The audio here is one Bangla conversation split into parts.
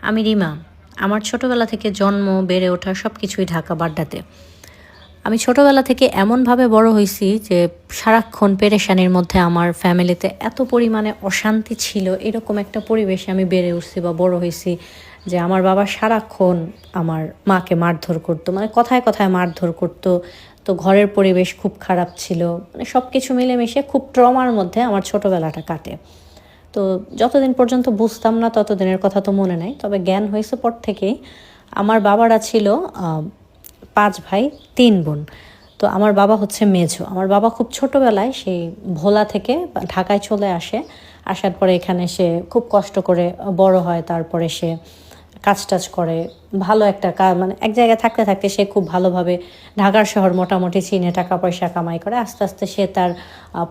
আমি রিমা। আমার ছোটোবেলা থেকে জন্ম, বেড়ে ওঠা সব কিছুই ঢাকা বাড্ডাতে। আমি ছোটোবেলা থেকে এমনভাবে বড় হয়েছি যে সারাক্ষণ পেরেশানির মধ্যে আমার ফ্যামিলিতে এত পরিমাণে অশান্তি ছিল, এরকম একটা পরিবেশে আমি বেড়ে উঠছি বা বড় হয়েছি যে আমার বাবা সারাক্ষণ আমার মাকে মারধর করতো, মানে কথায় কথায় মারধর করতো। তো ঘরের পরিবেশ খুব খারাপ ছিল, মানে সব কিছু মিলেমিশে খুব ট্রমার মধ্যে আমার ছোটোবেলাটা কাটে। তো যতদিন পর্যন্ত বুঝতাম না ততদিনের কথা তো মনে নাই, তবে জ্ঞান হয়েছে পর থেকেই। আমার বাবারা ছিল 5 ভাই 3 বোন। তো আমার বাবা হচ্ছে মেঝো। আমার বাবা খুব ছোটোবেলায় সেই ভোলা থেকে ঢাকায় চলে আসে। আসার পরে এখানে সে খুব কষ্ট করে বড় হয়, তারপরে সে কাজ টাজ করে, ভালো একটা মানে এক জায়গায় থাকতে থাকতে সে খুব ভালোভাবে ঢাকার শহর মোটামুটি চিনে টাকা পয়সা কামাই করে। আস্তে আস্তে সে তার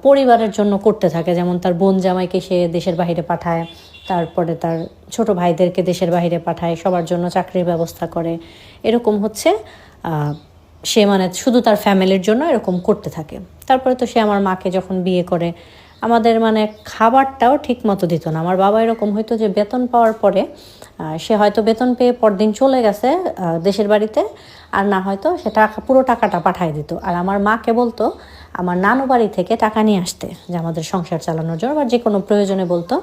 পরিবারের জন্য করতে থাকে, যেমন তার বোন জামাইকে সে দেশের বাইরে পাঠায়, তারপরে তার ছোট ভাইদেরকে দেশের বাইরে পাঠায়, সবার জন্য চাকরির ব্যবস্থা করে। এরকম হচ্ছে সে মানে শুধু তার ফ্যামিলির জন্য এরকম করতে থাকে। তারপরে তো সে আমার মাকে যখন বিয়ে করে, আমাদের মানে খাবারটাও ঠিক মতো দিত না। আমার বাবা এরকম হয়তো যে বেতন পাওয়ার পরে সে হয়তো বেতন পেয়ে পরদিন চলে গেছে দেশের বাড়িতে, আর না হয়তো সে টাকা পুরো টাকাটা পাঠিয়ে দিত। আর আমার মাকে বলতো আমার নানু বাড়ি থেকে টাকা নিয়ে আসতে, যে আমাদের সংসার চালানোর জন্য বা যে কোনো প্রয়োজনে বলতো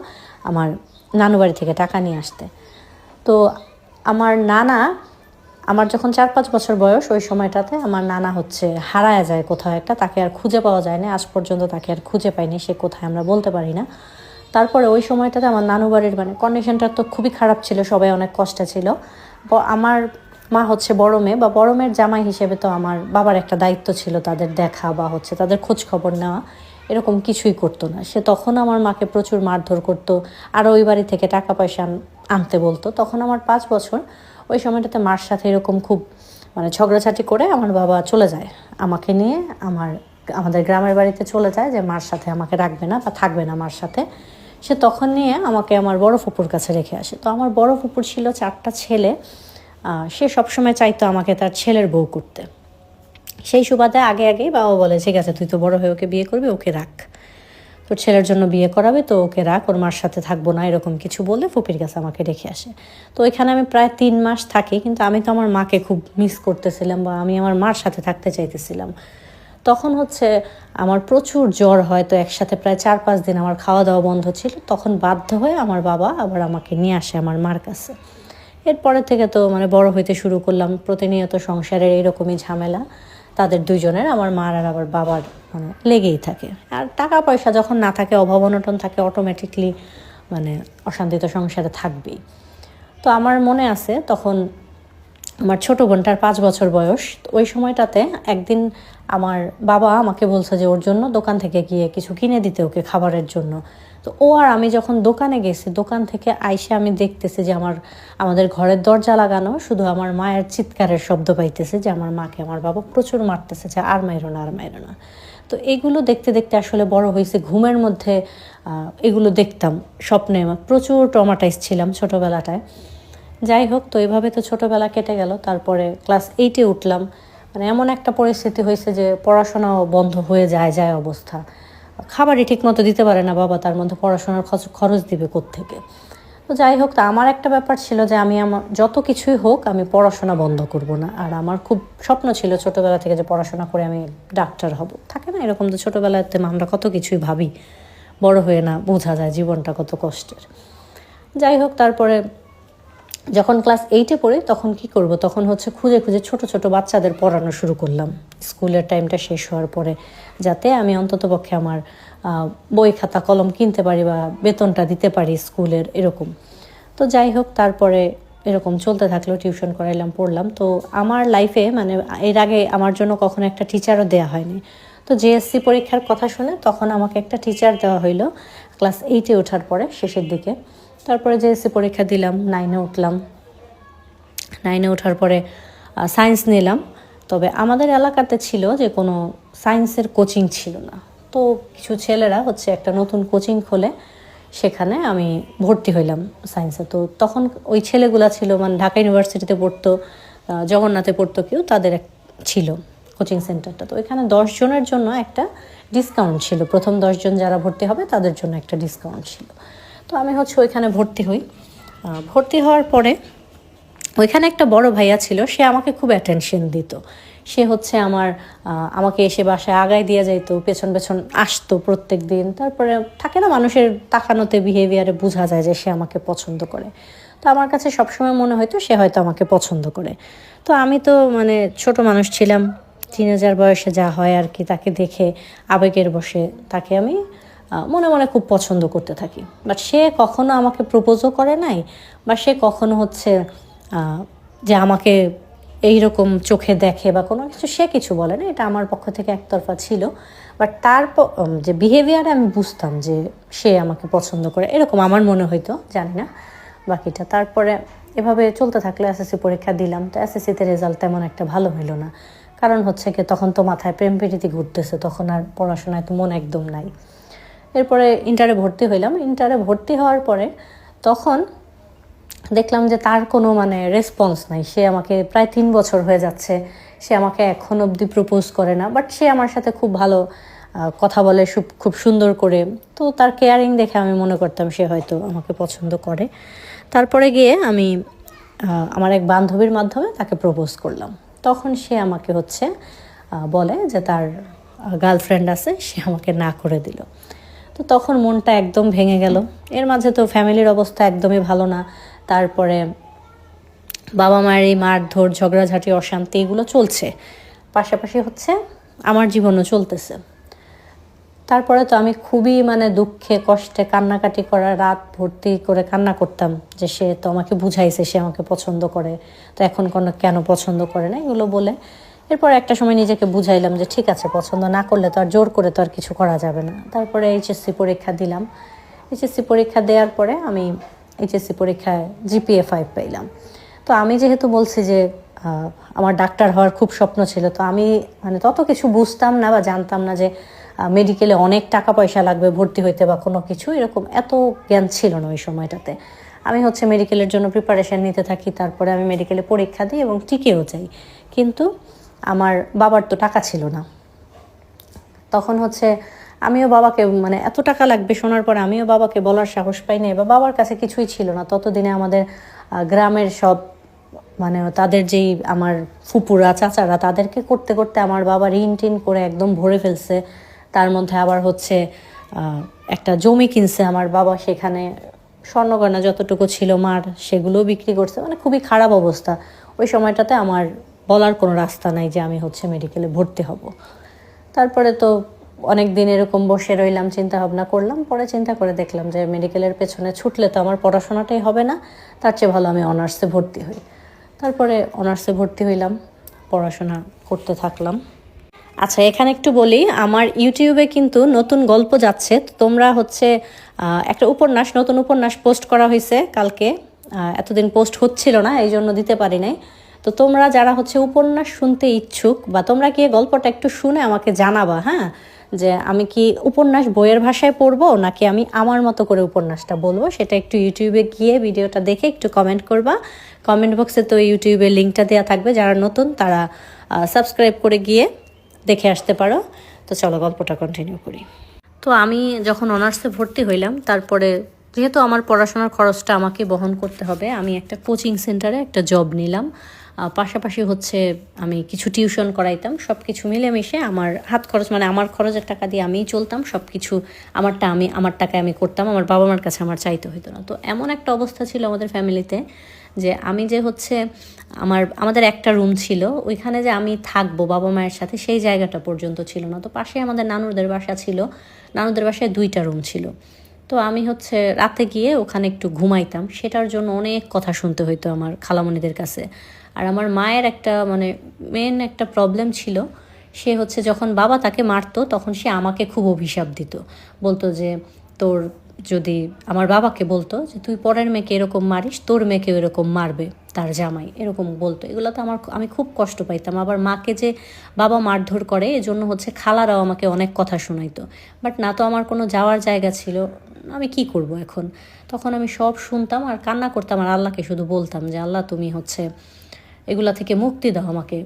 আমার নানু বাড়ি থেকে টাকা নিয়ে আসতে। তো আমার নানা, আমার যখন 4-5 বছর বয়স, ওই সময়টাতে আমার নানা হচ্ছে হারায় যায় কোথাও একটা, তাকে আর খুঁজে পাওয়া যায় না। আজ পর্যন্ত তাকে আর খুঁজে পাইনি, সে কোথায় আমরা বলতে পারি না। তারপরে ওই সময়টাতে আমার নানু বাড়ির মানে কন্ডিশনটা তো খুবই খারাপ ছিল, সবাই অনেক কষ্টে ছিল। আমার মা হচ্ছে বড় মেয়ে বা বড় মেয়ের জামাই হিসেবে তো আমার বাবার একটা দায়িত্ব ছিল তাদের দেখা বা হচ্ছে তাদের খোঁজ খবর নেওয়া। এরকম কিছুই করতো না সে। তখন আমার মাকে প্রচুর মারধর করতো, আর ওই বাড়ি থেকে টাকা পয়সা আনতে বলতো। তখন আমার 5 বছর, ওই সময়টাতে মার সাথে এরকম খুব মানে ঝগড়াঝাটি করে আমার বাবা চলে যায় আমাকে নিয়ে, আমাদের গ্রামের বাড়িতে চলে যায়, যে মার সাথে আমাকে রাখবে না বা থাকবে না মার সাথে। সে তখন নিয়ে আমাকে আমার বড় ফুপুর কাছে রেখে আসে। তো আমার বড় ফুপুর ছিল 4টা ছেলে। সে সবসময় চাইতো আমাকে তার ছেলের বউ করতে। সেই সুবাদে আগেই বাবা বলে, ঠিক আছে তুই তো বড় হয়ে ওকে বিয়ে করবি, ওকে রাখ, তোর ছেলের জন্য বিয়ে করাবে তো ওকে রাখ, ওর মার সাথে থাকবো না, এরকম কিছু বলে ফুপির কাছে আমাকে রেখে আসে। তো এখানে আমি প্রায় 3 মাস থাকি, কিন্তু আমি তো আমার মাকে খুব মিস করতেছিলাম বা আমি আমার মার সাথে থাকতে চাইতেছিলাম। তখন হচ্ছে আমার প্রচুর জ্বর হয়, তো একসাথে প্রায় 4-5 দিন আমার খাওয়া দাওয়া বন্ধ ছিল। তখন বাধ্য হয়ে আমার বাবা আবার আমাকে নিয়ে আসে আমার মার কাছে। এরপরে থেকে তো মানে বড় হইতে শুরু করলাম, প্রতিনিয়ত সংসারের এরকমই ঝামেলা তাদের দুইজনের, আমার মার আর আবার বাবার মানে লেগেই থাকে। আর টাকা পয়সা যখন না থাকে, অভাব অনটন থাকে, অটোমেটিকলি মানে অশান্তি তো সংসারে থাকবেই। তো আমার মনে আছে তখন আমার ছোটো বোনটার 5 বছর বয়স। ওই সময়টাতে একদিন আমার বাবা আমাকে বলছে যে ওর জন্য দোকান থেকে গিয়ে কিছু কিনে দিতে, ওকে খাবারের জন্য। তো ও আর আমি যখন দোকানে গেছি, দোকান থেকে আইসে আমি দেখতেছি যে আমাদের ঘরের দরজা লাগানো, শুধু আমার মায়ের চিৎকারের শব্দ পাইতেছে যে আমার মাকে আমার বাবা প্রচুর মারতেছে, যে আর মাইরো না, আর মাইরো না। তো এগুলো দেখতে দেখতে আসলে বড় হয়েছে, ঘুমের মধ্যে এগুলো দেখতাম, স্বপ্নে প্রচুর ট্রমাটাইজ ছিলাম ছোটোবেলাটায়। যাই হোক, তো এভাবে তো ছোটোবেলা কেটে গেল। তারপরে ক্লাস 8-এ উঠলাম, মানে এমন একটা পরিস্থিতি হয়েছে যে পড়াশোনাও বন্ধ হয়ে যায় অবস্থা। খাবারই ঠিক মতো দিতে পারে না বাবা, তার মধ্যে পড়াশোনার খরচ দিবে কোত্থেকে। তো যাই হোক, তা আমার একটা ব্যাপার ছিল যে আমি আমার যত কিছুই হোক আমি পড়াশোনা বন্ধ করব না। আর আমার খুব স্বপ্ন ছিল ছোটোবেলা থেকে যে পড়াশোনা করে আমি ডাক্তার হব। থাকে না এরকম, তো ছোটোবেলাতে আমরা কত কিছুই ভাবি, বড় হয়ে না বোঝা যায় জীবনটা কত কষ্টের। যাই হোক, তারপরে যখন ক্লাস 8-এ পড়ি তখন কি করব, তখন হচ্ছে খুঁজে খুঁজে ছোট ছোট বাচ্চাদের পড়ানো শুরু করলাম স্কুলের টাইমটা শেষ হওয়ার পরে, যাতে আমি অন্ততপক্ষে আমার বই খাতা কলম কিনতে পারি বা বেতনটা দিতে পারি স্কুলের, এরকম। তো যাই হোক, তারপরে এরকম চলতে থাকলো, টিউশন করাইলাম, পড়লাম। তো আমার লাইফে মানে এর আগে আমার জন্য কখনো একটা টিচারও দেওয়া হয়নি। তো জেএসসি পরীক্ষার কথা শুনে তখন আমাকে একটা টিচার দেওয়া হইলো ক্লাস 8-এ ওঠার পরে শেষের দিকে। তারপরে জেএসসি পরীক্ষা দিলাম, 9-এ উঠলাম। 9-এ ওঠার পরে সায়েন্স নিলাম। তবে আমাদের এলাকাতে ছিল যে কোনো সায়েন্সের কোচিং ছিল না। তো কিছু ছেলেরা হচ্ছে একটা নতুন কোচিং খোলে, সেখানে আমি ভর্তি হইলাম সায়েন্সে। তো তখন ওই ছেলেগুলা ছিল মানে ঢাকা ইউনিভার্সিটিতে পড়তো, জগন্নাথে পড়তো কেউ, তাদের ছিল কোচিং সেন্টারটা। তো এখানে 10 জনের জন্য একটা ডিসকাউন্ট ছিল, প্রথম 10 জন যারা ভর্তি হবে তাদের জন্য একটা ডিসকাউন্ট ছিল। তো আমি হচ্ছে ওইখানে ভর্তি হই। ভর্তি হওয়ার পরে ওইখানে একটা বড় ভাইয়া ছিল, সে আমাকে খুব অ্যাটেনশন দিত। সে হচ্ছে আমাকে এসে বাসায় আগায় দিয়ে যাইতো, পেছন পেছন আসতো প্রত্যেক দিন। তারপরে থাকে না মানুষের তাকানোতে, বিহেভিয়ারে বোঝা যায় যে সে আমাকে পছন্দ করে। তো আমার কাছে সবসময় মনে হয়তো সে হয়তো আমাকে পছন্দ করে। তো আমি তো মানে ছোট মানুষ ছিলাম, 3,000 বয়সে যা হয় আর কি, তাকে দেখে আবেগের বশে তাকে আমি মনে মনে খুব পছন্দ করতে থাকি। বাট সে কখনো আমাকে প্রপোজও করে নাই, বা সে কখনো হচ্ছে যে আমাকে এইরকম চোখে দেখে বা কোনো কিছু, সে কিছু বলে না। এটা আমার পক্ষ থেকে একতরফা ছিল। বাট তার যে বিহেভিয়ারে আমি বুঝতাম যে সে আমাকে পছন্দ করে, এরকম আমার মনে হইতো, জানি না বাকিটা। তারপরে এভাবে চলতে থাকলে এসএসসি পরীক্ষা দিলাম। তো এসএসসিতে রেজাল্ট তেমন একটা ভালো হইলো না, কারণ হচ্ছে কি তখন তো মাথায় প্রেম প্রীতি ঘুরতেছে, তখন আর পড়াশোনায় তো মন একদম নাই। এরপরে ইন্টারে ভর্তি হইলাম। ইন্টারে ভর্তি হওয়ার পরে তখন দেখলাম যে তার কোনো মানে রেসপন্স নাই। সে আমাকে প্রায় 3 বছর হয়ে যাচ্ছে, সে আমাকে এখন অবধি প্রপোজ করে না। বাট সে আমার সাথে খুব ভালো কথা বলে, খুব সুন্দর করে। তো তার কেয়ারিং দেখে আমি মনে করতাম সে হয়তো আমাকে পছন্দ করে। তারপরে গিয়ে আমি আমার এক বান্ধবীর মাধ্যমে তাকে প্রপোজ করলাম। তখন সে আমাকে হচ্ছে বলে যে তার গার্লফ্রেন্ড আছে, সে আমাকে না করে দিল। তো তখন মনটা একদম ভেঙে গেল। এর মাঝে তো ফ্যামিলির অবস্থা একদমই ভালো না। তারপরে বাবা মায়ের এই মারধর, ঝগড়াঝাঁটি, অশান্তি এগুলো চলছে, পাশাপাশি হচ্ছে আমার জীবনও চলতেছে। তারপরে তো আমি খুবই মানে দুঃখে কষ্টে কান্নাকাটি করা, রাত ভর্তি করে কান্না করতাম যে সে তো আমাকে বুঝাইছে সে আমাকে পছন্দ করে, তো এখন কেন পছন্দ করে না, এগুলো বলে। এরপর একটা সময় নিজেকে বুঝাইলাম যে ঠিক আছে, পছন্দ না করলে তো আর জোর করে তো আর কিছু করা যাবে না। তারপরে এইচএসসি পরীক্ষা দিলাম। এইচএসসি পরীক্ষা দেওয়ার পরে আমি এইচএসসি পরীক্ষায় জিপিএ 5 পাইলাম। তো আমি যেহেতু বলছি যে আমার ডাক্তার হওয়ার খুব স্বপ্ন ছিল, তো আমি মানে তত কিছু বুঝতাম না বা জানতাম না যে মেডিকেলে অনেক টাকা পয়সা লাগবে ভর্তি হইতে বা কোনো কিছু, এরকম এত জ্ঞান ছিল না ওই সময়টাতে। আমি হচ্ছে মেডিকেলের জন্য প্রিপারেশান নিতে থাকি। তারপরে আমি মেডিকেলে পরীক্ষা দিই এবং টিকেও যাই। কিন্তু আমার বাবার তো টাকা ছিল না। তখন হচ্ছে আমিও বাবাকে মানে এত টাকা লাগবে শোনার পরে আমিও বাবাকে বলার সাহস পাই নাই, বা বাবার কাছে কিছুই ছিল না ততদিনে। আমাদের গ্রামের সব মানে তাদের যেই আমার ফুপুরা চাচারা, তাদেরকে করতে করতে আমার বাবা ঋণ টিন করে একদম ভরে ফেলছে। তার মধ্যে আবার হচ্ছে একটা জমি কিনছে আমার বাবা, সেখানে স্বর্ণগয়না যতটুকু ছিল মার সেগুলোও বিক্রি করছে। মানে খুবই খারাপ অবস্থা ওই সময়টাতে। আমার বলার কোনো রাস্তা নাই যে আমি হচ্ছে মেডিকেলে ভর্তি হব। তারপরে তো অনেক দিন এরকম বসে রইলাম, চিন্তা ভাবনা করলাম। পরে চিন্তা করে দেখলাম যে মেডিকেলের পেছনে ছুটলে তো আমার পড়াশোনাটাই হবে না, তার চেয়ে ভালো আমি অনার্সে ভর্তি হই। তারপরে অনার্সে ভর্তি হইলাম, পড়াশোনা করতে থাকলাম। আচ্ছা, এখানে একটু বলি, আমার ইউটিউবে কিন্তু নতুন গল্প যাচ্ছে। তো তোমরা হচ্ছে একটা নতুন উপন্যাস পোস্ট করা হয়েছে কালকে। এতদিন পোস্ট হচ্ছিল না, এই জন্য দিতে পারি নাই। তো তোমরা যারা হচ্ছে উপন্যাস শুনতে ইচ্ছুক, বা তোমরা গিয়ে গল্পটা একটু শুনে আমাকে জানাবা, হ্যাঁ, যে আমি কি উপন্যাস বইয়ের ভাষায় পড়বো নাকি আমি আমার মতো করে উপন্যাসটা বলবো, সেটা একটু ইউটিউবে গিয়ে ভিডিওটা দেখে একটু কমেন্ট করবা। কমেন্ট বক্সে তো ইউটিউবের লিঙ্কটা দেওয়া থাকবে, যারা নতুন তারা সাবস্ক্রাইব করে গিয়ে দেখে আসতে পারো। তো চলো গল্পটা কন্টিনিউ করি। তো আমি যখন অনার্সে ভর্তি হইলাম, তারপরে যেহেতু আমার পড়াশোনার খরচটা আমাকে বহন করতে হবে, আমি একটা কোচিং সেন্টারে একটা জব নিলাম। পাশাপাশি হচ্ছে আমি কিছু টিউশন করাইতাম। সব কিছু মিলেমিশে আমার হাত খরচ, মানে আমার খরচের টাকা দিয়ে আমিই চলতাম। সব কিছু আমার টাকায় আমি করতাম, আমার বাবা মার কাছে আমার চাইতে হতো না। তো এমন একটা অবস্থা ছিল আমাদের ফ্যামিলিতে যে আমি যে হচ্ছে আমাদের একটা রুম ছিল, ওইখানে যে আমি থাকবো বাবা মায়ের সাথে সেই জায়গাটা পর্যন্ত ছিল না। তো পাশে আমাদের নানুদের বাসা ছিল, নানুদের বাসায় 2টা রুম ছিল। তো আমি হচ্ছে রাতে গিয়ে ওখানে একটু ঘুমাইতাম, সেটার জন্য অনেক কথা শুনতে হইতো আমার খালামণিদের কাছে। আর আমার মায়ের একটা মানে মেন একটা প্রবলেম ছিল, সে হচ্ছে যখন বাবা তাকে মারতো তখন সে আমাকে খুব অভিশাপ দিত। বলতো যে তোর যদি, আমার বাবাকে বলতো যে তুই পরের মেয়েকে এরকম মারিস, তোর মেয়েকেও এরকম মারবে তার জামাই, এরকম বলতো। এগুলো তো আমি খুব কষ্ট পাইতাম। আবার মাকে যে বাবা মারধর করে এজন্য হচ্ছে খালারাও আমাকে অনেক কথা শোনাইতো। বাট না তো আমার কোনো যাওয়ার জায়গা ছিল, আমি কি করব এখন। তখন আমি সব শুনতাম আর কান্না করতাম, আর আল্লাহকে শুধু বলতাম যে আল্লাহ তুমি হচ্ছে এগুলা থেকে মুক্তি দাও, আমাকে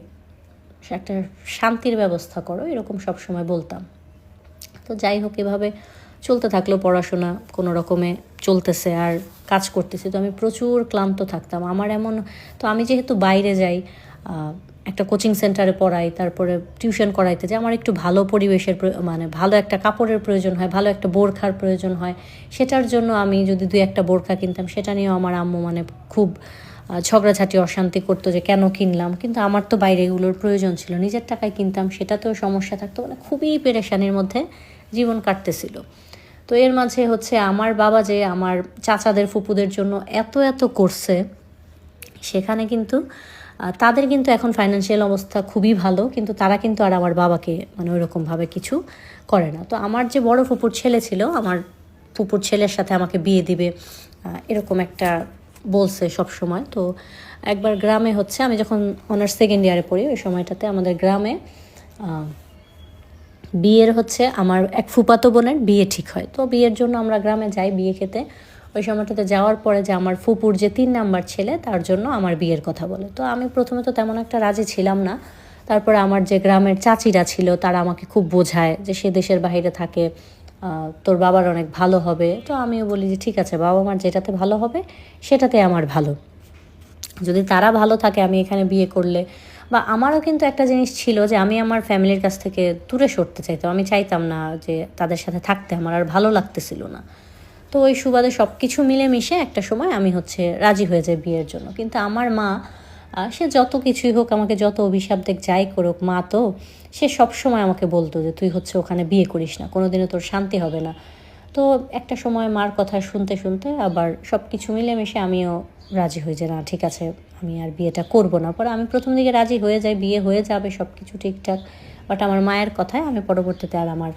একটা শান্তির ব্যবস্থা করো, এরকম সব সময় বলতাম। তো যাই হোক, এভাবে চলতে থাকলো পড়াশোনা, কোনো রকমে চলতেছে। আর কাজ করতেছি, তো আমি প্রচুর ক্লান্ত থাকতাম। আমার এমন, তো আমি যেহেতু বাইরে যাই, একটা কোচিং সেন্টারে পড়াই, তারপরে টিউশন করাইতে যাই, আমার একটু ভালো পরিবেশের মানে ভালো একটা কাপড়ের প্রয়োজন হয়, ভালো একটা বোরখার প্রয়োজন হয়। সেটার জন্য আমি যদি 2-1টা বোরখা কিনতাম, সেটা নিয়েও আমার আম্মু মানে খুব ঝগড়াঝাটি অশান্তি করতো যে কেন কিনলাম, কিন্তু আমার তো বাইরে এগুলোর প্রয়োজন ছিল, নিজের টাকায় কিনতাম, সেটাতেও সমস্যা থাকতো, মানে খুবই পেরেশানির মধ্যে জীবন কাটতেছিল। তো এর মাঝে হচ্ছে আমার বাবা যে আমার চাচাদের ফুপুদের জন্য এত এত করছে, সেখানে কিন্তু তাদের কিন্তু এখন ফাইন্যান্সিয়াল অবস্থা খুবই ভালো, কিন্তু তারা কিন্তু আর আমার বাবাকে মানে ওইরকমভাবে কিছু করে না। তো আমার যে বড় ফুপুর ছেলে ছিল, আমার ফুপুর ছেলের সাথে আমাকে বিয়ে দিবে এরকম একটা বলছে সব সময়। তো একবার গ্রামে হচ্ছে, আমি যখন অনার্স সেকেন্ড ইয়ারে পড়ি, ওই সময়টাতে আমাদের গ্রামে বিয়ের হচ্ছে আমার এক ফুপাতো বোনের বিয়ে ঠিক হয়। তো বিয়ের জন্য আমরা গ্রামে যাই বিয়ে খেতে। ওই সময়টাতে যাওয়ার পরে যে আমার ফুপুর যে 3 নাম্বার ছেলে, তার জন্য আমার বিয়ের কথা বলে। তো আমি প্রথমে তো তেমন একটা রাজি ছিলাম না। তারপরে আমার যে গ্রামের চাচিরা ছিল, তারা আমাকে খুব বোঝায় যে সে দেশের বাইরে থাকে, তোর বাবার অনেক ভালো হবে। তো আমিও বলি যে ঠিক আছে, বাবা মার যেটাতে ভালো হবে সেটাতে আমার ভালো, যদি তারা ভালো থাকে আমি এখানে বিয়ে করলে। বা আমারও কিন্তু একটা জিনিস ছিল যে আমি আমার ফ্যামিলির কাছ থেকে দূরে সরতে চাইতাম, আমি চাইতাম না যে তাদের সাথে থাকতে, আমার আর ভালো লাগতেছিল না। তো ওই সুবাদে সব কিছু মিলেমিশে একটা সময় আমি হচ্ছে রাজি হয়ে যাই বিয়ের জন্য। কিন্তু আমার মা, সে যত কিছুই হোক, আমাকে যত অভিশাপ দেখ যাই করুক, মা তো সে সব সময় আমাকে বলতো যে তুই হচ্ছে ওখানে বিয়ে করিস না, কোনোদিনও তোর শান্তি হবে না। তো একটা সময় মার কথা শুনতে শুনতে আবার সব কিছু মিলেমিশে আমিও রাজি হয়ে যাই, না ঠিক আছে আমি আর বিয়েটা করব না। পরে আমি প্রথম দিকে রাজি হয়ে যাই, বিয়ে হয়ে যাবে সব কিছু ঠিকঠাক, বাট আমার মায়ের কথায় আমি পরবর্তীতে আর আমার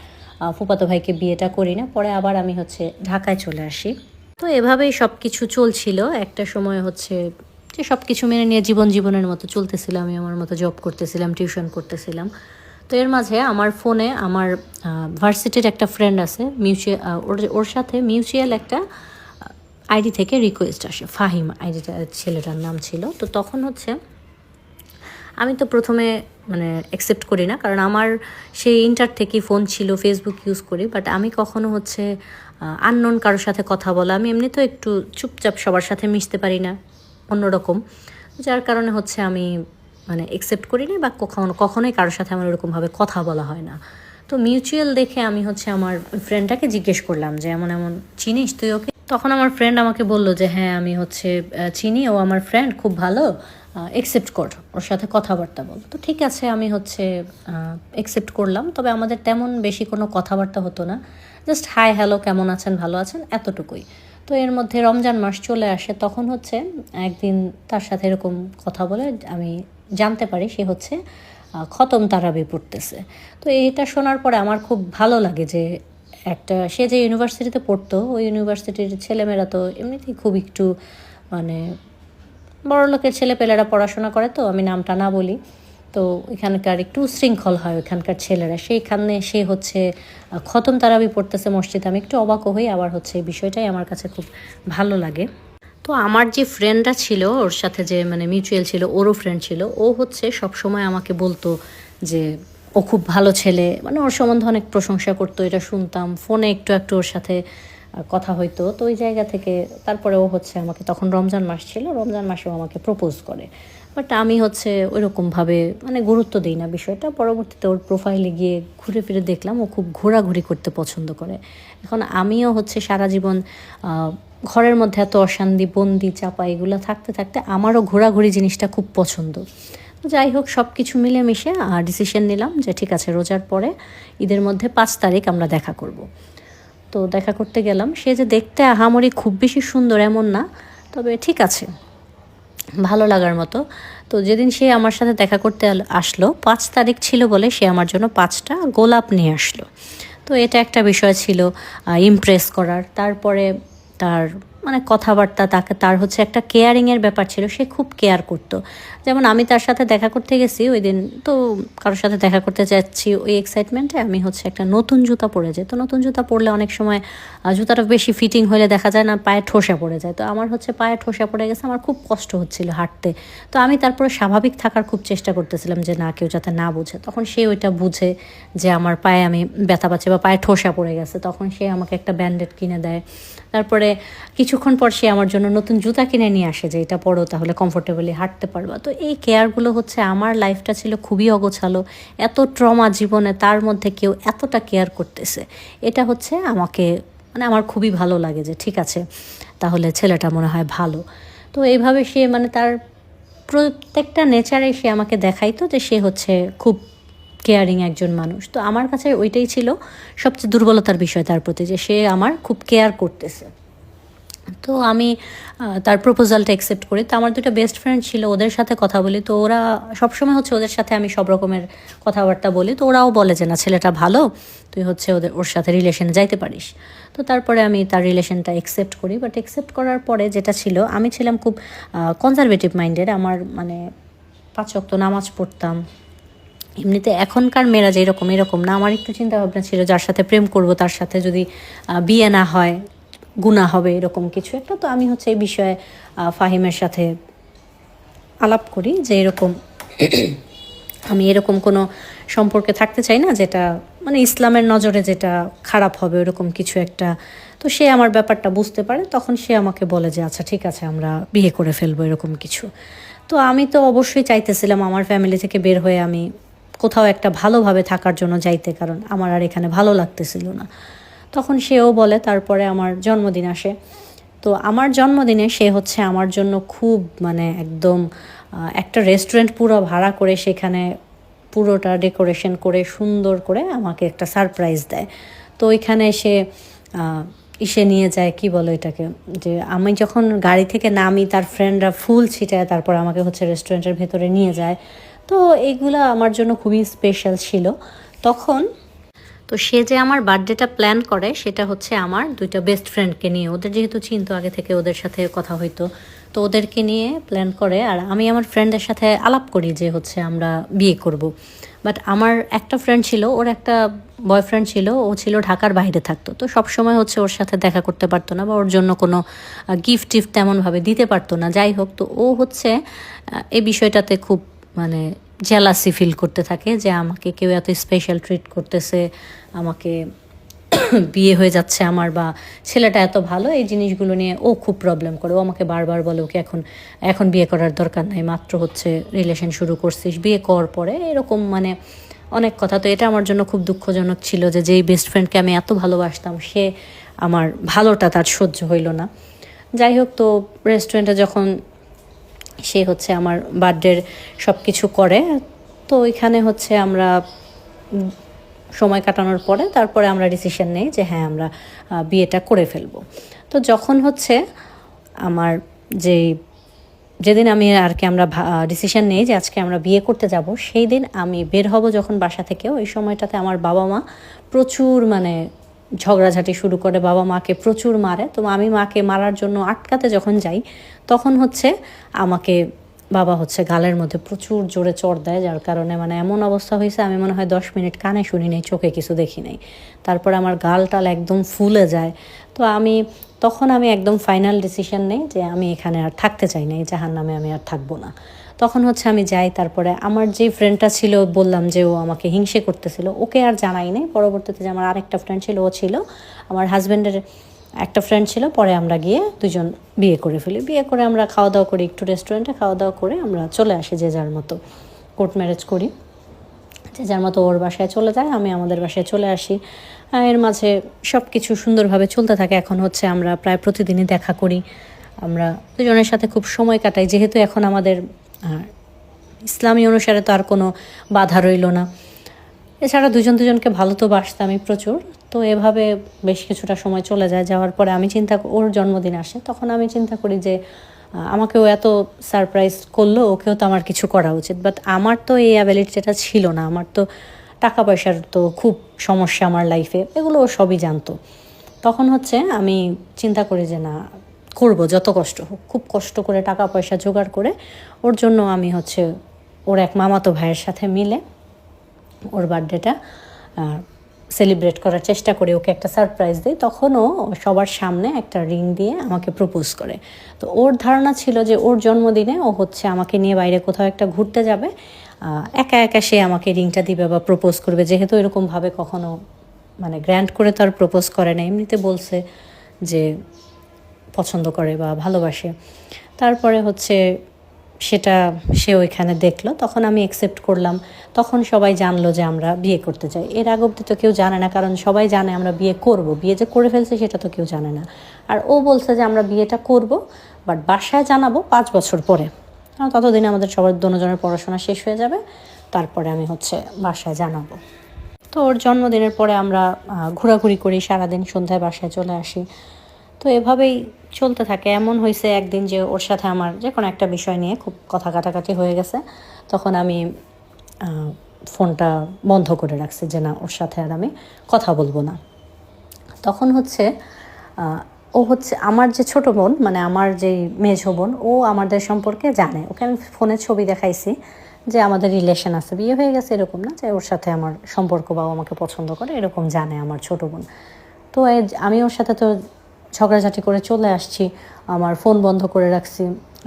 ফুফাতো ভাইকে বিয়েটা করি না। পরে আবার আমি হচ্ছে ঢাকায় চলে আসি। তো এভাবেই সব কিছু চলছিল। একটা সময় হচ্ছে যে সব কিছু মেনে নিয়ে জীবনের মতো চলতেছিল, আমি আমার মতো জব করতেছিলাম, টিউশন করতেছিলাম। তো এর মাঝে আমার ফোনে আমার ভার্সিটির একটা ফ্রেন্ড আছে, ওর সাথে মিউচুয়াল একটা আইডি থেকে রিকোয়েস্ট আসে, ফাহিম আইডিটা ছেলেটার নাম ছিল। তো তখন হচ্ছে আমি তো প্রথমে মানে অ্যাকসেপ্ট করি না, কারণ আমার সেই ইন্টার থেকেই ফোন ছিল, ফেসবুক ইউজ করি, বাট আমি কখনো হচ্ছে আননোন কারোর সাথে কথা বলা, আমি এমনি তো একটু চুপচাপ সবার সাথে মিশতে পারি না, অন্যরকম, যার কারণে হচ্ছে আমি মানে অ্যাকসেপ্ট করি না, বা কখনোই কারোর সাথে আমার ওরকমভাবে কথা বলা হয় না। তো মিউচুয়াল দেখে আমি হচ্ছে আমার ফ্রেন্ডটাকে জিজ্ঞেস করলাম যে এমন এমন চিনিস তুই ওকে? তখন আমার ফ্রেন্ড আমাকে বললো যে হ্যাঁ আমি হচ্ছে চিনি, ও আমার ফ্রেন্ড, খুব ভালো, অ্যাকসেপ্ট কর, ওর সাথে কথাবার্তা বল। তো ঠিক আছে, আমি হচ্ছে অ্যাকসেপ্ট করলাম। তবে আমাদের তেমন বেশি কোনো কথাবার্তা হতো না, জাস্ট হাই হ্যালো, কেমন আছেন, ভালো আছেন, এতটুকুই। তো এর মধ্যে রমজান মাস চলে আসে, তখন হচ্ছে একদিন তার সাথে এরকম কথা বলে আমি জানতে পারি সে হচ্ছে খতম তারাবি পড়তেছে। তো এটা শোনার পরে আমার খুব ভালো লাগে যে একটা, সে যে ইউনিভার্সিটিতে পড়তো, ওই ইউনিভার্সিটির ছেলেমেয়েরা তো এমনিতেই খুব একটু মানে বড় লোকের ছেলেপেলেরা পড়াশোনা করে, তো আমি নামটা না বলি, তো এখানকার একটু শৃঙ্খল হয় ওইখানকার ছেলেরা, সেইখানে সে হচ্ছে খতম তারাবি পড়তেছে মসজিদে। আমি একটু অবাক হই, আবার হচ্ছে এই বিষয়টাই আমার কাছে খুব ভালো লাগে। তো আমার যে ফ্রেন্ডটা ছিল ওর সাথে, যে মানে মিউচুয়াল ছিল, ওরও ফ্রেন্ড ছিল, ও হচ্ছে সব সময় আমাকে বলতো যে ও খুব ভালো ছেলে, মানে ওর সম্বন্ধে অনেক প্রশংসা করতো, এটা শুনতাম, ফোনে একটু একটু ওর সাথে কথা হইতো। তো ওই জায়গা থেকে তারপরে ও হচ্ছে আমাকে, তখন রমজান মাস ছিল, রমজান মাসেও আমাকে প্রপোজ করে, বাট আমি হচ্ছে ওইরকমভাবে মানে গুরুত্ব দিই না বিষয়টা। পরবর্তীতে ওর প্রোফাইলে গিয়ে ঘুরে ফিরে দেখলাম ও খুব ঘোরাঘুরি করতে পছন্দ করে। এখন আমিও হচ্ছে সারা জীবন ঘরের মধ্যে এত অশান্তি, বন্দি, চাপা, এগুলো থাকতে থাকতে আমারও ঘোরাঘুরি জিনিসটা খুব পছন্দ। তো যাই হোক, সব কিছু মিলেমিশে ডিসিশন নিলাম যে ঠিক আছে, রোজার পরে ঈদের মধ্যে 5 তারিখ আমরা দেখা করব। তো দেখা করতে গেলাম। সে যে দেখতে আহামরি খুব বেশি সুন্দর এমন না, তবে ঠিক আছে, ভালো লাগার মতো। তো যেদিন সে আমার সাথে দেখা করতে আসলো, 5 তারিখ ছিল বলে সে আমার জন্য 5টা গোলাপ নিয়ে আসলো। তো এটা একটা বিষয় ছিল ইমপ্রেস করার। তারপরে তার মানে কথাবার্তা, তার হচ্ছে একটা কেয়ারিংয়ের ব্যাপার ছিল, সে খুব কেয়ার করতো। যেমন আমি তার সাথে দেখা করতে গেছি ওই দিন, তো কারোর সাথে দেখা করতে যাচ্ছি, ওই এক্সাইটমেন্টে আমি হচ্ছে একটা নতুন জুতা পরে যাই। তো নতুন জুতা পরলে অনেক সময় জুতাটা বেশি ফিটিং হলে দেখা যায় না, পায়ে ঠোসা পড়ে যায়। তো আমার হচ্ছে পায়ে ঠোসা পড়ে গেছে, আমার খুব কষ্ট হচ্ছিল হাঁটতে। তো আমি তারপরে স্বাভাবিক থাকার খুব চেষ্টা করতেছিলাম যে না, কেউ যাতে না বুঝে। তখন সে ওইটা বুঝে যে আমার পায়ে আমি ব্যথা পাচ্ছি বা পায়ে ঠোসা পড়ে গেছে, তখন সে আমাকে একটা ব্যান্ডেড কিনে দেয়। তারপরে কিছু কিছুক্ষণ পর সে আমার জন্য নতুন জুতা কিনে নিয়ে আসে যে এটা পরো, তাহলে কমফোর্টেবলি হাঁটতে পারবা। তো এই কেয়ারগুলো হচ্ছে, আমার লাইফটা ছিল খুবই অগোছালো, এত ট্রমা জীবনে, তার মধ্যে কেউ এতটা কেয়ার করতেছে, এটা হচ্ছে আমাকে মানে আমার খুবই ভালো লাগে যে ঠিক আছে তাহলে ছেলেটা মনে হয় ভালো। তো এইভাবে সে মানে তার প্রত্যেকটা নেচারে সে আমাকে দেখাইতো যে সে হচ্ছে খুব কেয়ারিং একজন মানুষ। তো আমার কাছে ওইটাই ছিল সবচেয়ে দুর্বলতার বিষয় তার প্রতি, যে সে আমার খুব কেয়ার করতেছে। তো আমি তার প্রপোজালটা অ্যাকসেপ্ট করি। তো আমার দুটো বেস্ট ফ্রেন্ড ছিল, ওদের সাথে কথা বলি। তো ওরা সবসময় হচ্ছে ওদের সাথে আমি সব রকমের কথাবার্তা বলি। তো ওরাও বলে যে না, ছেলেটা ভালো, তুই হচ্ছে ওর সাথে রিলেশনে যাইতে পারিস। তো তারপরে আমি তার রিলেশনটা অ্যাকসেপ্ট করি। বাট অ্যাকসেপ্ট করার পরে যেটা ছিল, আমি ছিলাম খুব কনজারভেটিভ মাইন্ডেড। আমার মানে 5 ওয়াক্ত নামাজ পড়তাম। এমনিতে এখনকার মেয়েরা যে এরকম না, আমার একটু চিন্তা ভাবনা ছিল যার সাথে প্রেম করব তার সাথে যদি বিয়ে না হয় গুনাহ হবে, এরকম কিছু একটা। তো আমি হচ্ছে এই বিষয়ে ফাহিমের সাথে আলাপ করি যে এরকম আমি এরকম কোনো সম্পর্কে থাকতে চাই না যেটা মানে ইসলামের নজরে যেটা খারাপ হবে, ওরকম কিছু একটা। তো সে আমার ব্যাপারটা বুঝতে পারে, তখন সে আমাকে বলে যে আচ্ছা ঠিক আছে আমরা বিয়ে করে ফেলবো, এরকম কিছু। তো আমি তো অবশ্যই চাইতেছিলাম আমার ফ্যামিলি থেকে বের হয়ে আমি কোথাও একটা ভালোভাবে থাকার জন্য যাইতে, কারণ আমার আর এখানে ভালো লাগতেছিল না। তখন সেও বলে। তারপরে আমার জন্মদিন আসে। তো আমার জন্মদিনে সে হচ্ছে আমার জন্য খুব মানে একদম একটা রেস্টুরেন্ট পুরো ভাড়া করে সেখানে পুরোটা ডেকোরেশন করে সুন্দর করে আমাকে একটা সারপ্রাইজ দেয়। তো ওইখানে সে ইসে নিয়ে যায়, কি বলো এটাকে, যে আমি যখন গাড়ি থেকে নামি তার ফ্রেন্ডরা ফুল ছিটায় তারপর আমাকে হচ্ছে রেস্টুরেন্টের ভেতরে নিয়ে যায়। তো এইগুলো আমার জন্য খুবই স্পেশাল ছিল তখন। তো সে যে আমার বার্থডেটা প্ল্যান করে সেটা হচ্ছে আমার দুইটা বেস্ট ফ্রেন্ডকে নিয়ে, ওদের যেহেতু চিনতো আগে থেকে, ওদের সাথে কথা হইতো, তো ওদেরকে নিয়ে প্ল্যান করে। আর আমি আমার ফ্রেন্ডের সাথে আলাপ করি যে হচ্ছে আমরা বিয়ে করব। বাট আমার একটা ফ্রেন্ড ছিল, ওর একটা বয়ফ্রেন্ড ছিল, ও ছিল ঢাকার বাইরে থাকতো। তো সব সময় হচ্ছে ওর সাথে দেখা করতে পারতো না বা ওর জন্য কোনো গিফট টিফট তেমনভাবে দিতে পারতো না। যাই হোক, তো ও হচ্ছে এই বিষয়টাতে খুব মানে জেলাসি ফিল করতে থাকে যে আমাকে কেউ এত স্পেশাল ট্রিট করতেছে, আমাকে বিয়ে হয়ে যাচ্ছে আমার, বা ছেলেটা এত ভালো, এই জিনিসগুলো নিয়ে ও খুব প্রবলেম করে। ও আমাকে বারবার বলে ওকে এখন বিয়ে করার দরকার নাই, মাত্র হচ্ছে রিলেশন শুরু করছিস, বিয়ে কর পরে, এরকম মানে অনেক কথা। তো এটা আমার জন্য খুব দুঃখজনক ছিল যে যেই বেস্ট ফ্রেন্ডকে আমি এত ভালোবাসতাম সে আমার ভালোটা তার সহ্য হইল না। যাই হোক, তো রেস্টুরেন্টে যখন সে হচ্ছে আমার বার্থডের সব কিছু করে, তো ওইখানে হচ্ছে আমরা সময় কাটানোর পরে তারপরে আমরা ডিসিশন নেই যে হ্যাঁ আমরা বিয়েটা করে ফেলবো। তো যখন হচ্ছে আমার যেদিন আমি আর কি আমরা ডিসিশন নেই যে আজকে আমরা বিয়ে করতে যাব, সেই দিন আমি বের হব যখন বাসা থেকে, ওই সময়টাতে আমার বাবা মা প্রচুর মানে ঝগড়াঝাটি শুরু করে, বাবা মাকে প্রচুর মারে। তো আমি মাকে মারার জন্য আটকাতে যখন যাই, তখন হচ্ছে আমাকে বাবা হচ্ছে গালের মধ্যে প্রচুর জোরে চড় দেয়, যার কারণে মানে এমন অবস্থা হয়েছে আমি মনে হয় 10 মিনিট কানে শুনি নাই, চোখে কিছু দেখি নাই। তারপর আমার গাল টাল একদম ফুলে যায়। তো তখন আমি একদম ফাইনাল ডিসিশন নেই যে আমি এখানে আর থাকতে চাই না, এই জাহান্নামে আমি আর থাকবো না। তখন হচ্ছে আমি যাই। তারপরে আমার যে ফ্রেন্ডটা ছিল, বললাম যে ও আমাকে হিংসে করতেছিল, ওকে আর জানাই নাই। পরবর্তীতে যে আমার আরেকটা ফ্রেন্ড ছিল, ও ছিল আমার হাজব্যান্ডের একটা ফ্রেন্ড ছিল, পরে আমরা গিয়ে দুজন বিয়ে করে ফেলি। বিয়ে করে আমরা খাওয়া দাওয়া করি, একটু রেস্টুরেন্টে খাওয়া দাওয়া করে আমরা চলে আসি যে যার মতো, কোর্ট ম্যারেজ করি, যে যার মতো ওর বাসায় চলে যায়, আমি আমাদের বাসায় চলে আসি। এর মাঝে সব কিছু সুন্দরভাবে চলতে থাকে। এখন হচ্ছে আমরা প্রায় প্রতিদিনই দেখা করি, আমরা দুজনের সাথে খুব সময় কাটাই, যেহেতু এখন আমাদের ইসলামী অনুসারে তো আর কোনো বাধা রইল না। এছাড়া দুজনকে ভালো তো বাসতামই প্রচুর। তো এভাবে বেশ কিছুটা সময় চলে যায়। যাওয়ার পরে আমি ওর জন্মদিন আসে, তখন আমি চিন্তা করি যে আমাকেও এত সারপ্রাইজ করলো, ওকেও তো আমার কিছু করা উচিত। বাট আমার তো এই অ্যাবিলিটিটা ছিল না, আমার তো টাকা পয়সার তো খুব সমস্যা আমার লাইফে, এগুলো ও সবই জানতো। তখন হচ্ছে আমি চিন্তা করি যে না, করবো যত কষ্ট হোক, খুব কষ্ট করে টাকা পয়সা জোগাড় করে ওর জন্য আমি হচ্ছে ওর এক মামাতো ভাইয়ের সাথে মিলে ওর বার্থডেটা সেলিব্রেট করার চেষ্টা করি, ওকে একটা সারপ্রাইজ দিই। তখনও সবার সামনে একটা রিং দিয়ে আমাকে প্রপোজ করে। তো ওর ধারণা ছিল যে ওর জন্মদিনে ও হচ্ছে আমাকে নিয়ে বাইরে কোথাও একটা ঘুরতে যাবে, একা একা সে আমাকে রিংটা দিবে বা প্রপোজ করবে, যেহেতু এরকমভাবে কখনো মানে গ্র্যান্ড করে তো আর প্রপোজ করে না, এমনিতে বলছে যে পছন্দ করে বা ভালোবাসে। তারপরে হচ্ছে সেটা সে ওইখানে দেখলো, তখন আমি অ্যাকসেপ্ট করলাম। তখন সবাই জানলো যে আমরা বিয়ে করতে চাই। এর আগ অব্দি তো কেউ জানে না, কারণ সবাই জানে আমরা বিয়ে করব, বিয়ে যে করে ফেলছে সেটা তো কেউ জানে না। আর ও বলছে যে আমরা বিয়েটা করব, বাট বাসায় জানাবো 5 বছর পরে, কারণ ততদিনে আমাদের সবার দুজনের পড়াশোনা শেষ হয়ে যাবে, তারপরে আমি হচ্ছে বাসায় জানাবো। তো ওর জন্মদিনের পরে আমরা ঘোরাঘুরি করি, সারাদিন সন্ধ্যায় বাসায় চলে আসি। তো এভাবেই চলতে থাকে। এমন হয়েছে একদিন যে ওর সাথে আমার যে কোনো একটা বিষয় নিয়ে খুব কথা কাটাকাটি হয়ে গেছে, তখন আমি ফোনটা বন্ধ করে রাখছি যে না, ওর সাথে আর আমি কথা বলবো না। তখন হচ্ছে ও হচ্ছে আমার যে ছোটো বোন, মানে আমার যেই মেঝো বোন, ও আমাদের সম্পর্কে জানে। ওকে আমি ফোনে ছবি দেখাইছি যে আমাদের রিলেশন আছে, বিয়ে হয়ে গেছে এরকম না, যে ওর সাথে আমার সম্পর্ক বা ও আমাকে পছন্দ করে, এরকম জানে আমার ছোটো বোন। তো আমি ওর সাথে তো ঝগড়াঝাটি করে চলে আসছি, আমার ফোন বন্ধ করে রাখছি।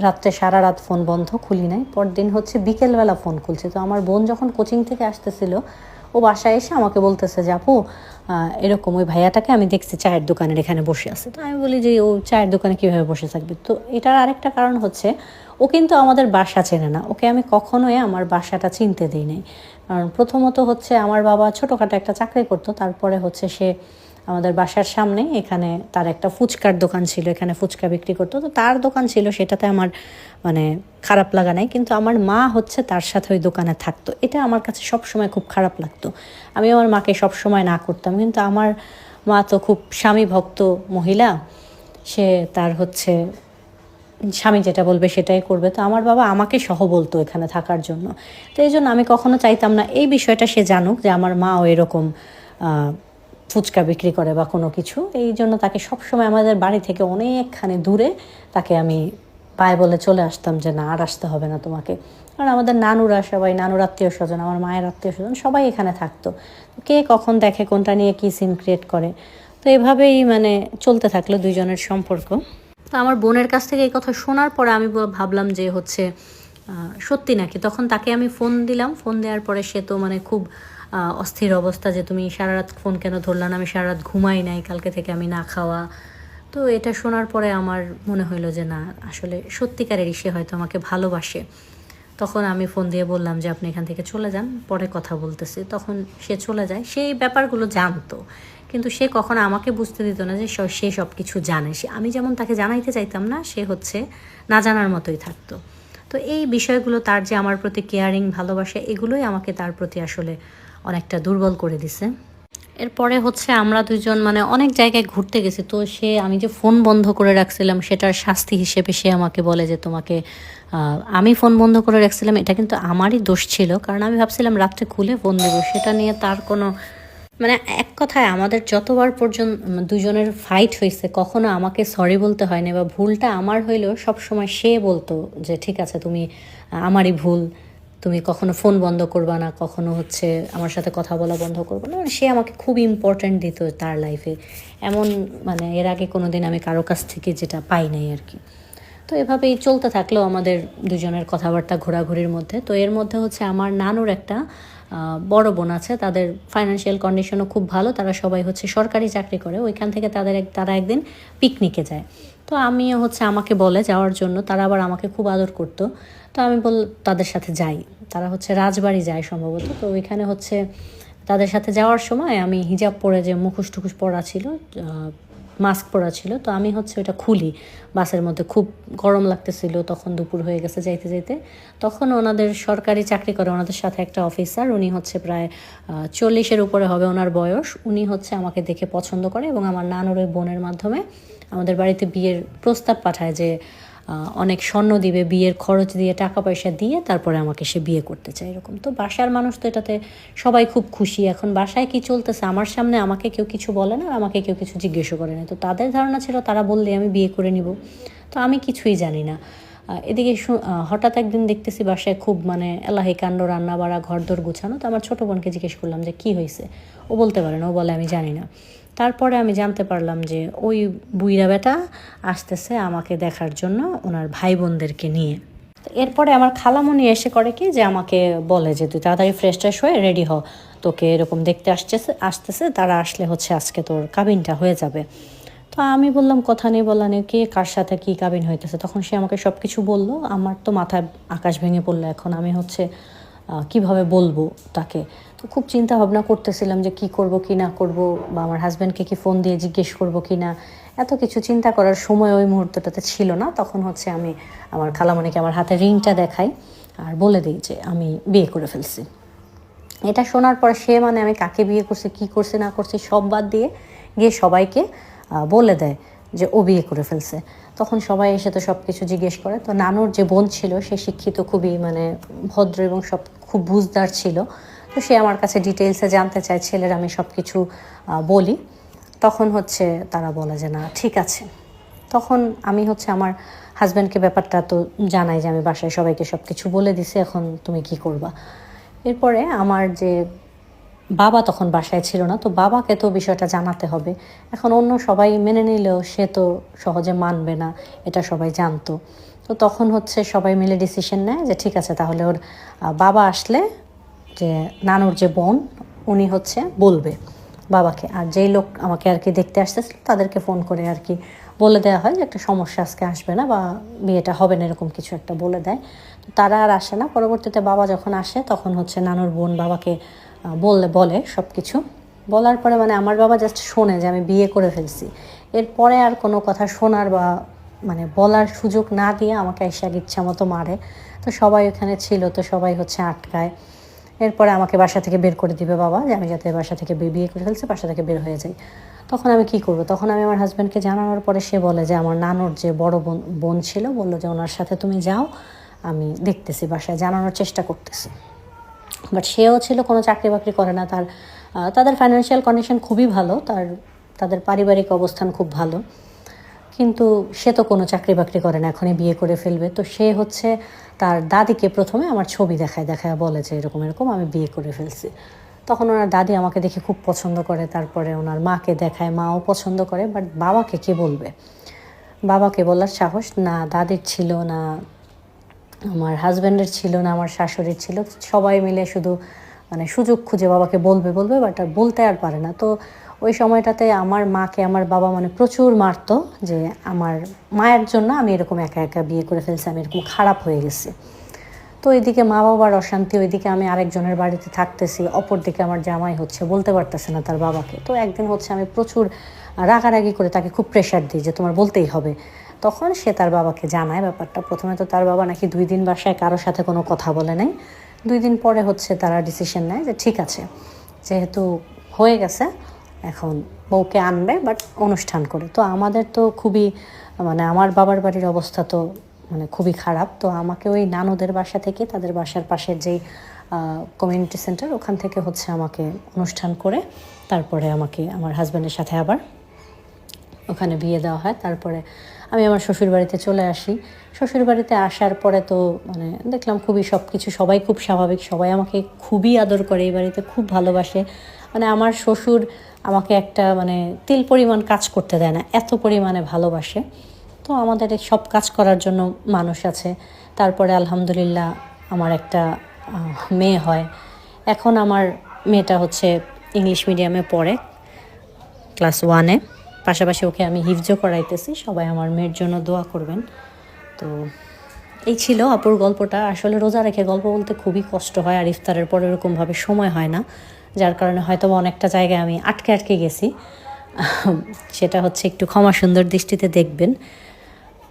রাত্রে সারা রাত ফোন বন্ধ, খুলি নাই। পরদিন হচ্ছে বিকেলবেলা ফোন খুলছি, তো আমার বোন যখন কোচিং থেকে আসতেছিল, ও বাসায় এসে আমাকে বলতেছে যে আপু এরকম ওই ভাইয়াটাকে আমি দেখছি চায়ের দোকানের এখানে বসে আছে। তো আমি বলি যে ও চায়ের দোকানে কীভাবে বসে থাকবে। তো এটার আরেকটা কারণ হচ্ছে ও কিন্তু আমাদের বাসা চেনে না, ওকে আমি কখনোই আমার বাসাটা চিনতে দিই নাই। কারণ প্রথমত হচ্ছে আমার বাবা ছোটোখাটো একটা চাকরি করতো, তারপরে হচ্ছে সে আমাদের বাসার সামনে এখানে তার একটা ফুচকার দোকান ছিল, এখানে ফুচকা বিক্রি করতো। তো তার দোকান ছিল, সেটাতে আমার মানে খারাপ লাগা নাই, কিন্তু আমার মা হচ্ছে তার সাথে ওই দোকানে থাকতো, এটা আমার কাছে সবসময় খুব খারাপ লাগতো। আমি আমার মাকে সবসময় না করতাম, কিন্তু আমার মা তো খুব স্বামী ভক্ত মহিলা, সে তার হচ্ছে স্বামী যেটা বলবে সেটাই করবে। তো আমার বাবা আমাকে সহ বলতো এখানে থাকার জন্য। তো এই জন্য আমি কখনো চাইতাম না এই বিষয়টা সে জানুক যে আমার মাও এরকম ফুচকা বিক্রি করে বা কোনো কিছু। এই জন্য তাকে সবসময় আমাদের বাড়ি থেকে অনেকখানি দূরে তাকে আমি পায়ে বলে চলে আসতাম যে না, আর আসতে হবে না তোমাকে। কারণ আমাদের নানুরা সবাই, নানুর আত্মীয় স্বজন, আমার মায়ের আত্মীয় স্বজন সবাই এখানে থাকতো। কে কখন দেখে কোনটা নিয়ে কী সিন ক্রিয়েট করে। তো এভাবেই মানে চলতে থাকলো দুইজনের সম্পর্ক। তো আমার বোনের কাছ থেকে এই কথা শোনার পরে আমি ভাবলাম যে হচ্ছে সত্যি নাকি। তখন তাকে আমি ফোন দিলাম, ফোন দেওয়ার পরে সে তো মানে খুব অস্থির অবস্থা, যে তুমি সারা রাত ফোন কেন ধরলা না, আমি সারা রাত ঘুমাই নাই, কালকে থেকে আমি না খাওয়া। তো এটা শোনার পরে আমার মনে হইলো যে না, আসলে সত্যিকারেরই সে হয়তো আমাকে ভালোবাসে। তখন আমি ফোন দিয়ে বললাম যে আপনি এখান থেকে চলে যান, পরে কথা বলতেছি। তখন সে চলে যায়। সেই ব্যাপারগুলো জানতো, কিন্তু সে কখনো আমাকে বুঝতে দিত না যে সে সব কিছু জানে। আমি যেমন তাকে জানাইতে চাইতাম না, সে হচ্ছে না জানার মতোই থাকতো। তো এই বিষয়গুলো, তার যে আমার প্রতি কেয়ারিং, ভালোবাসা, এগুলোই আমাকে তার প্রতি আসলে অনেকটা দুর্বল করে দিছে। এরপরে হচ্ছে আমরা দুজন মানে অনেক জায়গায় ঘুরতে গেছি। তো আমি যে ফোন বন্ধ করে রাখছিলাম সেটার শাস্তি হিসেবে সে আমাকে বলে যে তোমাকে আমি ফোন বন্ধ করে রাখছিলাম, এটা কিন্তু আমারই দোষ ছিল, কারণ আমি ভাবছিলাম রাত্রে খুলে ফোন দেবো। সেটা নিয়ে তার কোনো মানে, এক কথায় আমাদের যতবার পর্যন্ত দুজনের ফাইট হয়েছে, কখনো আমাকে সরি বলতে হয় না, বা ভুলটা আমার হইলেও সবসময় সে বলতো যে ঠিক আছে, তুমি আমারই ভুল, তুমি কখনো ফোন বন্ধ করবা না, কখনো হচ্ছে আমার সাথে কথা বলা বন্ধ করবো না। সে আমাকে খুব ইম্পর্ট্যান্ট দিত তার লাইফে, এমন মানে এর আগে কোনো দিন আমি কারো কাছ থেকে যেটা পাই নাই আর কি। তো এভাবেই চলতে থাকলো আমাদের দুজনের কথাবার্তা ঘোরাঘুরির মধ্যে। তো এর মধ্যে হচ্ছে আমার নানুর একটা বড় বোন আছে, তাদের ফাইন্যান্সিয়াল কন্ডিশনও খুব ভালো, তারা সবাই হচ্ছে সরকারি চাকরি করে। ওইখান থেকে তারা একদিন পিকনিকে যায়। তো আমিও হচ্ছে আমাকে বলে যাওয়ার জন্য, তারা আবার আমাকে খুব আদর করতো। তো আমি তাদের সাথে যাই। তারা হচ্ছে রাজবাড়ি যায় সম্ভবত। তো ওইখানে হচ্ছে তাদের সাথে যাওয়ার সময় আমি হিজাব পরে, যে মুখোশ টুখোশ পরা ছিল, মাস্ক পরা ছিল, তো আমি হচ্ছে ওটা খুলি। বাসের মধ্যে খুব গরম লাগতেছিল, তখন দুপুর হয়ে গেছে যাইতে যাইতে। তখন ওনাদের সরকারি চাকরি করে, ওনাদের সাথে একটা অফিসার, উনি হচ্ছে প্রায় 40-এর উপরে হবে ওনার বয়স। উনি হচ্ছে আমাকে দেখে পছন্দ করে এবং আমার নানুর ওই বোনের মাধ্যমে আমাদের বাড়িতে বিয়ের প্রস্তাব পাঠায়, যে অনেক স্বর্ণ দিবে, বিয়ের খরচ দিয়ে, টাকা পয়সা দিয়ে তারপরে আমাকে সে বিয়ে করতে চায় এরকম। তো বাসার মানুষ তো এটাতে সবাই খুব খুশি। এখন বাসায় কি চলতেছে আমার সামনে আমাকে কেউ কিছু বলে না, আমাকে কেউ কিছু জিজ্ঞেসও করে না। তো তাদের ধারণা ছিল তারা বললে আমি বিয়ে করে নিব। তো আমি কিছুই জানি না। এদিকে হঠাৎ একদিন দেখতেছি বাসায় খুব মানে এলাহি কাণ্ড, রান্না বাড়া, ঘরদোর গুছানো। তো আমার ছোটো বোনকে জিজ্ঞেস করলাম যে কী হয়েছে। ও বলতে পারে না, ও বলে আমি জানি না। তারপরে আমি জানতে পারলাম যে ওই বুইরা বেটা আসতেছে আমাকে দেখার জন্য ওনার ভাই বোনদেরকে নিয়ে। এরপরে আমার খালামণি এসে করে কি, যে আমাকে বলে যে তুই তাড়াতাড়ি ফ্রেশ ট্রেশ হয়ে রেডি হ, তোকে এরকম দেখতে আসতেছে, তারা আসলে হচ্ছে আজকে তোর কাবিনটা হয়ে যাবে। তো আমি বললাম কথা নেই বলা নেই, কে কার সাথে কী কাবিন হইতেছে। তখন সে আমাকে সব কিছু বললো। আমার তো মাথায় আকাশ ভেঙে পড়লো। এখন আমি হচ্ছে কিভাবে বলবো তাকে। তো খুব চিন্তা ভাবনা করতেছিলাম যে কি করব কি না করব, বা আমার হাজব্যান্ডকে কি ফোন দিয়ে জিজ্ঞেস করব কি না। এত কিছু চিন্তা করার সময় ওই মুহূর্তটাতে ছিল না। তখন হচ্ছে আমি আমার খালামণিকে আমার হাতে রিংটা দেখাই আর বলে দিই যে আমি বিয়ে করে ফেলছি। এটা শোনার পর সে মানে আমি কাকে বিয়ে করছি, কী করছে না করছে সব বাদ দিয়ে গিয়ে সবাইকে বলে দেয় যে ও বিয়ে করে ফেলছে। তখন সবাই এসে তো সব কিছু জিজ্ঞেস করে। তো নানুর যে বোন ছিল সে শিক্ষিত, খুবই মানে ভদ্র এবং সব খুব বুঝদার ছিল। তো সে আমার কাছে ডিটেলসে জানতে চায়, ছেলের আমি সব কিছু বলি। তখন হচ্ছে তারা বলে যে না ঠিক আছে। তখন আমি হচ্ছে আমার হাজব্যান্ডকে ব্যাপারটা তো জানাই যে আমি বাসায় সবাইকে সব কিছু বলে দিছি, এখন তুমি কি করবা। এরপরে আমার যে বাবা তখন বাসায় ছিল না, তো বাবাকে তো বিষয়টা জানাতে হবে। এখন অন্য সবাই মেনে নিলেও সে তো সহজে মানবে না, এটা সবাই জানতো। তো তখন হচ্ছে সবাই মিলে ডিসিশন নেয় যে ঠিক আছে তাহলে ওর বাবা আসলে যে নানুর যে বোন উনি হচ্ছে বলবে বাবাকে, আর যেই লোক আমাকে আর কি দেখতে আসতেছিল তাদেরকে ফোন করে আর কি বলে দেওয়া হয় যে একটা সমস্যা আজকে আসবে না বা বিয়েটা হবে না, এরকম কিছু একটা বলে দেয়। তো তারা আর আসে না। পরবর্তীতে বাবা যখন আসে তখন হচ্ছে নানুর বোন বাবাকে বলে সব কিছু বলার পরে মানে আমার বাবা জাস্ট শোনে যে আমি বিয়ে করে ফেলছি। এরপরে আর কোনো কথা শোনার বা মানে বলার সুযোগ না দিয়ে আমাকে এসে ইচ্ছা মতো মারে। তো সবাই ওখানে ছিল, তো সবাই হচ্ছে আটকায়। এরপরে আমাকে বাসা থেকে বের করে দিবে বাবা, যে আমি যাতে বাসা থেকে বিয়ে করে ফেলছি, বাসা থেকে বের হয়ে যাই। তখন আমি কি করব? তখন আমি আমার হাজব্যান্ডকে জানানোর পরে সে বলে যে আমার নানুর যে বড় বোন ছিল বললো যে ওনার সাথে তুমি যাও, আমি দেখতেছি, বাসায় জানানোর চেষ্টা করতেছি। বাট সেও ছিল কোনো চাকরি বাকরি করে না, তাদের ফাইন্যান্সিয়াল কন্ডিশন খুবই ভালো, তাদের পারিবারিক অবস্থান খুব ভালো, কিন্তু সে তো কোনো চাকরি বাকরি করে না, এখনই বিয়ে করে ফেলবে। তো সে হচ্ছে তার দাদিকে প্রথমে আমার ছবি দেখায় বলে যে এরকম এরকম আমি বিয়ে করে ফেলছি। তখন ওনার দাদি আমাকে দেখে খুব পছন্দ করে, তারপরে ওনার মাকে দেখায়, মাও পছন্দ করে। বাট বাবাকে কে বলবে? বাবাকে বলার সাহস না দাদির ছিল, না আমার হাজব্যান্ডের ছিল, না আমার শাশুড়ির ছিল। সবাই মিলে শুধু মানে সুযোগ খুঁজে বাবাকে বলবে বাট আর বলতে আর পারে না। তো ওই সময়টাতে আমার মাকে আমার বাবা মানে প্রচুর মারতো যে আমার মায়ের জন্য আমি এরকম একা একা বিয়ে করে ফেলছি, আমি এরকম খারাপ হয়ে গেছি। তো এদিকে মা বাবার অশান্তি, ওইদিকে আমি আরেকজনের বাড়িতে থাকতেছি, অপরদিকে আমার জামাই হচ্ছে বলতে পারতেছে না তার বাবাকে। তো একদিন হচ্ছে আমি প্রচুর রাগারাগি করে তাকে খুব প্রেশার দিই যে তোমার বলতেই হবে। তখন সে তার বাবাকে জানায় ব্যাপারটা। প্রথমে তো তার বাবা নাকি 2 দিন বাসায় কারোর সাথে কোনো কথা বলে নাই। 2 দিন পরে হচ্ছে তারা ডিসিশন নেয় যে ঠিক আছে, যেহেতু হয়ে গেছে এখন বউকে আনবে, বাট অনুষ্ঠান করে। তো আমাদের তো খুবই মানে আমার বাবার বাড়ির অবস্থা তো মানে খুবই খারাপ। তো আমাকে ওই নানুদের বাসা থেকে, তাদের বাসার পাশের যেই কমিউনিটি সেন্টার, ওখান থেকে হচ্ছে আমাকে অনুষ্ঠান করে তারপরে আমাকে আমার হাজব্যান্ডের সাথে আবার ওখানে বিয়ে দেওয়া হয়। তারপরে আমি আমার শ্বশুরবাড়িতে চলে আসি। শ্বশুরবাড়িতে আসার পরে তো মানে দেখলাম খুবই সব কিছু, সবাই খুব স্বাভাবিক, সবাই আমাকে খুবই আদর করে, এই বাড়িতে খুব ভালোবাসে। মানে আমার শ্বশুর আমাকে একটা মানে তিল পরিমাণ কাজ করতে দেয় না, এত পরিমাণে ভালোবাসে। তো আমাদের সব কাজ করার জন্য মানুষ আছে। তারপরে আলহামদুলিল্লাহ আমার একটা মেয়ে হয়। এখন আমার মেয়েটা হচ্ছে ইংলিশ মিডিয়ামে পড়ে, ক্লাস 1-এ। পাশাপাশি ওকে আমি হিফজও করাইতেছি। সবাই আমার মেয়ের জন্য দোয়া করবেন। তো এই ছিল আপুর গল্পটা। আসলে রোজা রেখে গল্প বলতে খুবই কষ্ট হয়, আর ইফতারের পর এরকমভাবে সময় হয় না, যার কারণে হয়তো অনেকটা জায়গায় আমি আটকে গেছি। সেটা হচ্ছে একটু ক্ষমা সুন্দর দৃষ্টিতে দেখবেন।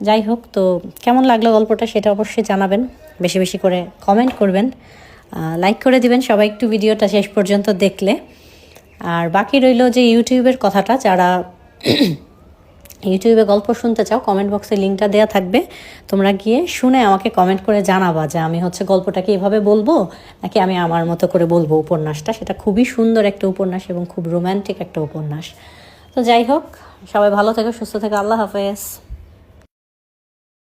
যাই হোক, তো কেমন লাগলো গল্পটা সেটা অবশ্যই জানাবেন, বেশি বেশি করে কমেন্ট করবেন, লাইক করে দিবেন সবাই একটু ভিডিওটা শেষ পর্যন্ত দেখলে। আর বাকি রইল যে ইউটিউবের কথাটা, যারা ইউটিউবে গল্প শুনতে চাও কমেন্ট বক্সে লিঙ্কটা দেওয়া থাকবে, তোমরা গিয়ে শুনে আমাকে কমেন্ট করে জানাবা যে আমি হচ্ছে গল্পটাকে এভাবে বলবো নাকি আমি আমার মতো করে বলবো উপন্যাসটা। সেটা খুবই সুন্দর একটা উপন্যাস এবং খুব রোম্যান্টিক একটা উপন্যাস। তো যাই হোক, সবাই ভালো থেকো, সুস্থ থেকো, আল্লাহ হাফেজ।